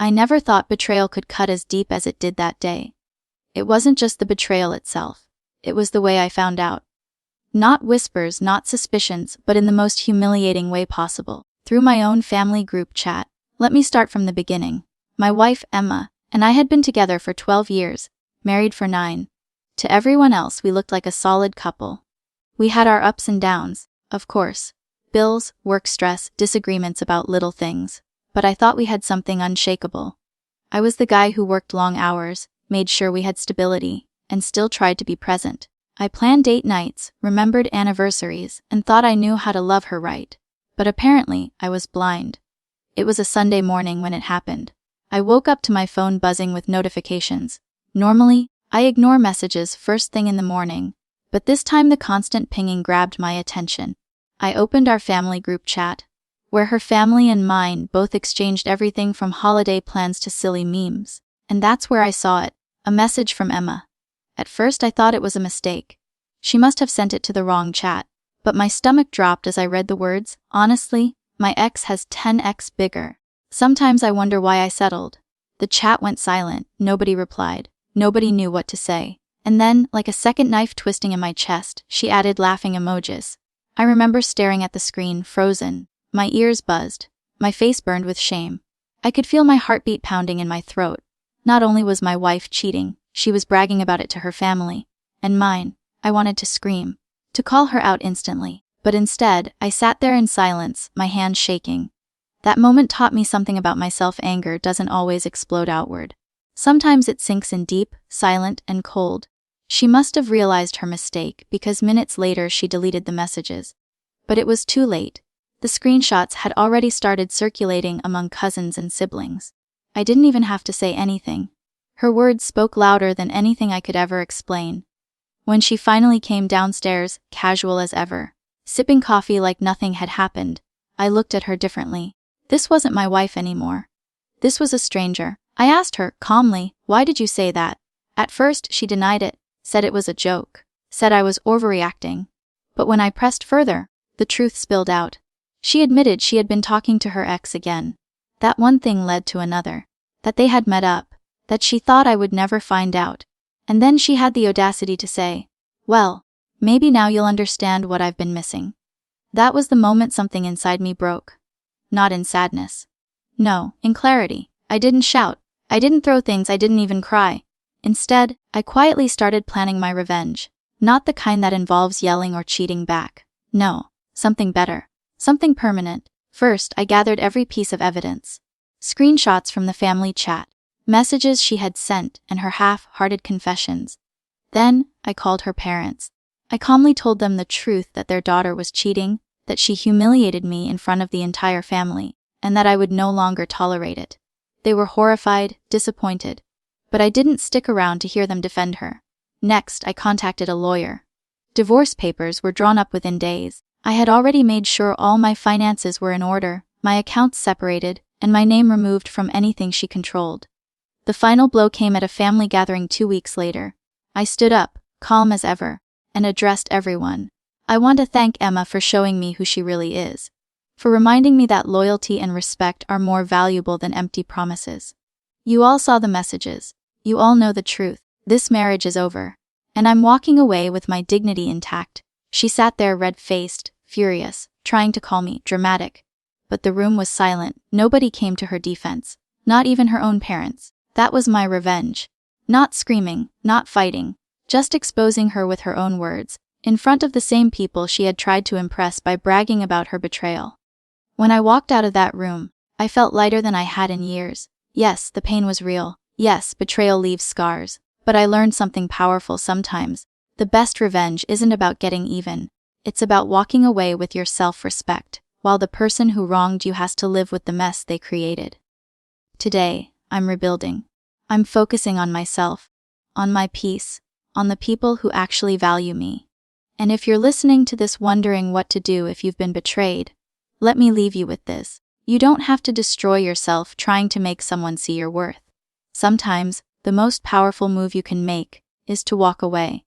I never thought betrayal could cut as deep as it did that day. It wasn't just the betrayal itself. It was the way I found out. Not whispers, not suspicions, but in the most humiliating way possible. Through my own family group chat. Let me start from the beginning. My wife, Emma, and I had been together for 12 years, married for 9. To everyone else, we looked like a solid couple. We had our ups and downs, of course. Bills, work stress, disagreements about little things. But I thought we had something unshakable. I was the guy who worked long hours, made sure we had stability, and still tried to be present. I planned date nights, remembered anniversaries, and thought I knew how to love her right. But apparently, I was blind. It was a Sunday morning when it happened. I woke up to my phone buzzing with notifications. Normally, I ignore messages first thing in the morning, but this time the constant pinging grabbed my attention. I opened our family group chat, where her family and mine both exchanged everything from holiday plans to silly memes. And that's where I saw it, a message from Emma. At first I thought it was a mistake. She must have sent it to the wrong chat. But my stomach dropped as I read the words. Honestly, my ex has 10x bigger. Sometimes I wonder why I settled. The chat went silent, nobody replied. Nobody knew what to say. And then, like a second knife twisting in my chest, she added laughing emojis. I remember staring at the screen, frozen. My ears buzzed. My face burned with shame. I could feel my heartbeat pounding in my throat. Not only was my wife cheating, she was bragging about it to her family. And mine. I wanted to scream. To call her out instantly. But instead, I sat there in silence, my hands shaking. That moment taught me something about myself. Anger doesn't always explode outward. Sometimes it sinks in deep, silent, and cold. She must have realized her mistake because minutes later she deleted the messages. But it was too late. The screenshots had already started circulating among cousins and siblings. I didn't even have to say anything. Her words spoke louder than anything I could ever explain. When she finally came downstairs, casual as ever, sipping coffee like nothing had happened, I looked at her differently. This wasn't my wife anymore. This was a stranger. I asked her, calmly, why did you say that? At first, she denied it, said it was a joke, said I was overreacting. But when I pressed further, the truth spilled out. She admitted she had been talking to her ex again. That one thing led to another. That they had met up. That she thought I would never find out. And then she had the audacity to say, well, maybe now you'll understand what I've been missing. That was the moment something inside me broke. Not in sadness. No, in clarity. I didn't shout. I didn't throw things. I didn't even cry. Instead, I quietly started planning my revenge. Not the kind that involves yelling or cheating back. No, something better. Something permanent. First, I gathered every piece of evidence. Screenshots from the family chat. Messages she had sent and her half-hearted confessions. Then, I called her parents. I calmly told them the truth that their daughter was cheating, that she humiliated me in front of the entire family, and that I would no longer tolerate it. They were horrified, disappointed. But I didn't stick around to hear them defend her. Next, I contacted a lawyer. Divorce papers were drawn up within days. I had already made sure all my finances were in order, my accounts separated, and my name removed from anything she controlled. The final blow came at a family gathering 2 weeks later. I stood up, calm as ever, and addressed everyone. I want to thank Emma for showing me who she really is. For reminding me that loyalty and respect are more valuable than empty promises. You all saw the messages. You all know the truth. This marriage is over. And I'm walking away with my dignity intact. She sat there red-faced, furious, trying to call me dramatic. But the room was silent. Nobody came to her defense. Not even her own parents. That was my revenge. Not screaming, not fighting. Just exposing her with her own words, in front of the same people she had tried to impress by bragging about her betrayal. When I walked out of that room, I felt lighter than I had in years. Yes, the pain was real. Yes, betrayal leaves scars. But I learned something powerful sometimes. The best revenge isn't about getting even. It's about walking away with your self-respect, while the person who wronged you has to live with the mess they created. Today, I'm rebuilding. I'm focusing on myself, on my peace, on the people who actually value me. And if you're listening to this wondering what to do if you've been betrayed, let me leave you with this. You don't have to destroy yourself trying to make someone see your worth. Sometimes, the most powerful move you can make is to walk away.